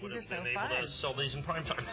would These have are been so able fun. to sell these in prime time.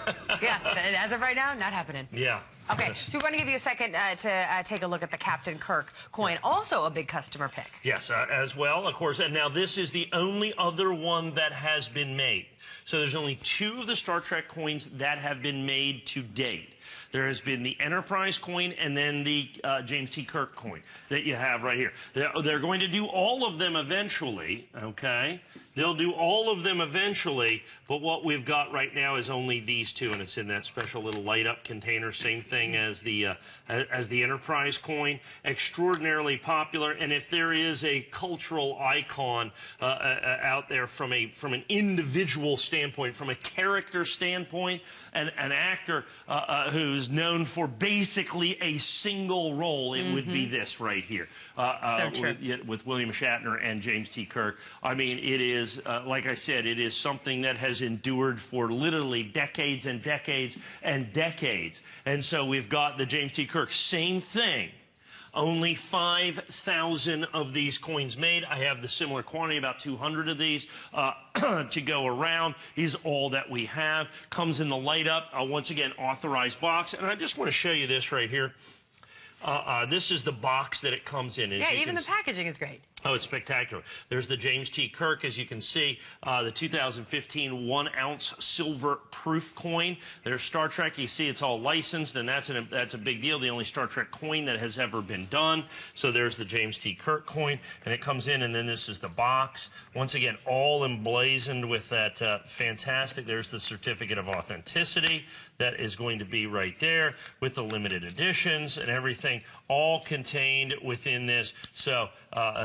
Yeah, as of right now, not happening. Yeah. Okay, so we want to give you a second to take a look at the Captain Kirk coin, also a big customer pick. Yes, as well, of course. And now this is the only other one that has been made. So there's only 2 of the Star Trek coins that have been made to date. There has been the Enterprise coin and then the James T. Kirk coin that you have right here. They're going to do all of them eventually, okay? They'll do all of them eventually, but what we've got right now is only these 2, and it's in that special little light-up container, same thing as the Enterprise coin. Extraordinarily popular, and if there is a cultural icon out there from an individual standpoint, from a character standpoint, an actor who's known for basically a single role, it would be this right here, with William Shatner and James T. Kirk. I mean, it is, like I said, it is something that has endured for literally decades and decades and decades. And so we've got the James T. Kirk, same thing. Only 5,000 of these coins made. I have the similar quantity, about 200 of these to go around, is all that we have. Comes in the light up, once again, authorized box. And I just want to show you this right here. This is the box that it comes in. Yeah, even the packaging is great. Oh, it's spectacular. There's the James T. Kirk, as you can see, the 2015 1-ounce silver proof coin. There's Star Trek. You see it's all licensed, and that's a big deal, the only Star Trek coin that has ever been done. So there's the James T. Kirk coin, and it comes in, and then this is the box. Once again, all emblazoned with that fantastic, there's the certificate of authenticity that is going to be right there with the limited editions and everything, all contained within this. So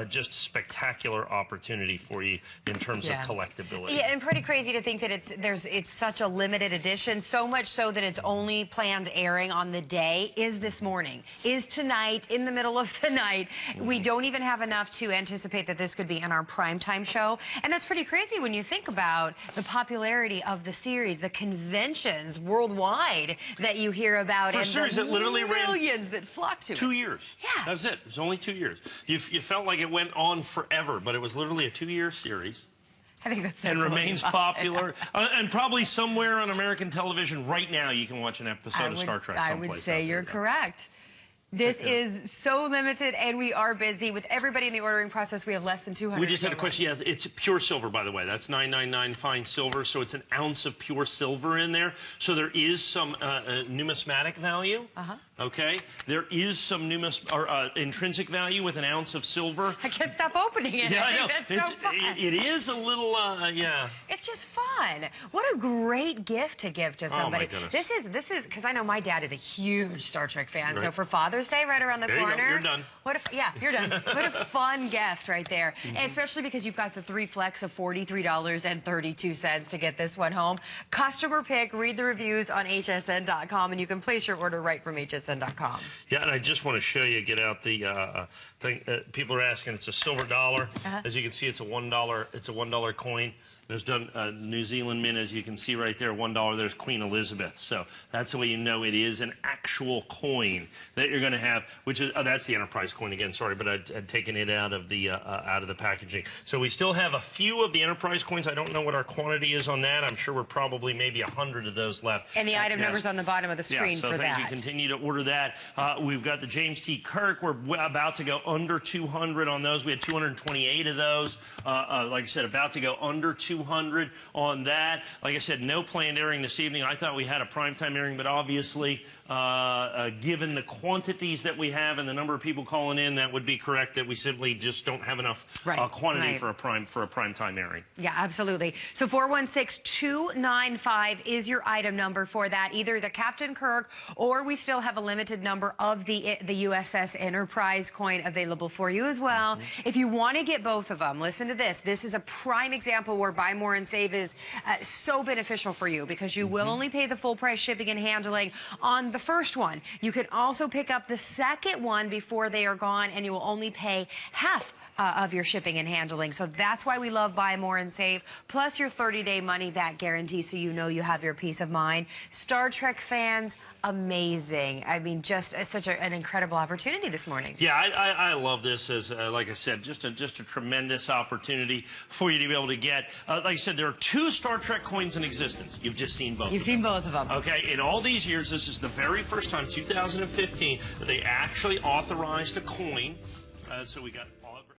just spectacular opportunity for you in terms of collectability. Yeah, and pretty crazy to think that it's such a limited edition, so much so that it's only planned airing on the day is this morning, is tonight, in the middle of the night. We don't even have enough to anticipate that this could be in our primetime show. And that's pretty crazy when you think about the popularity of the series, the conventions worldwide that you hear about, For and series the that literally millions that flock to it. 2 years. Yeah. That was it. It was only 2 years. You felt like it went on forever, but it was literally a 2-year series. I think that's so and cool. remains popular. And probably somewhere on American television right now you can watch an episode of Star Trek someplace. I would say you're correct. This is so limited, and we are busy. With everybody in the ordering process, we have less than 200. We just had a question. Yeah, it's pure silver, by the way. That's $9.99 fine silver, so it's an ounce of pure silver in there. So there is some numismatic value. Okay, there is some intrinsic value with an ounce of silver. I can't stop opening it. Yeah, I know. That's so fun. It is a little, yeah. It's just fun. What a great gift to give to somebody. Oh my goodness. This is because I know my dad is a huge Star Trek fan. Right. So for Father's Day, right around the corner, you're done. Yeah, you're done. What a fun gift right there, and especially because you've got the 3 flex of $43.32 to get this one home. Customer pick. Read the reviews on hsn.com, and you can place your order right from hsn.com. Yeah, and I just want to show you, get out the thing. People are asking. It's a silver dollar. As you can see, it's a $1. It's a $1 coin. There's done New Zealand mint, as you can see right there, $1. There's Queen Elizabeth. So that's the way you know it is an actual coin that you're going to have, which is that's the Enterprise coin again. Sorry, but I'd taken it out of the packaging. So we still have a few of the Enterprise coins. I don't know what our quantity is on that. I'm sure we're probably maybe 100 of those left. And the item number's on the bottom of the screen for that. So thank you. Continue to order that. We've got the James T. Kirk. We're about to go under 200 on those. We had 228 of those. Like I said, about to go under 200 on that. Like I said, no planned airing this evening. I thought we had a primetime airing, but obviously, given the quantities that we have and the number of people calling in, that would be correct that we simply just don't have enough quantity for a primetime airing. Yeah, absolutely. So 416-295 is your item number for that. Either the Captain Kirk, or we still have a limited number of the USS Enterprise coin available for you as well. If you want to get both of them, listen to this. This is a prime example where buy more and save is so beneficial for you, because you will only pay the full price shipping and handling on the first one. You can also pick up the second one before they are gone, and you will only pay half of your shipping and handling. So that's why we love Buy More and Save, plus your 30-day money-back guarantee, so you know you have your peace of mind. Star Trek fans, amazing. I mean, just such an incredible opportunity this morning. Yeah, I love this as, like I said, just a tremendous opportunity for you to be able to get. Like I said, there are 2 Star Trek coins in existence. You've just seen both. You've seen both of them. Okay, in all these years, this is the very first time, 2015, that they actually authorized a coin. So we got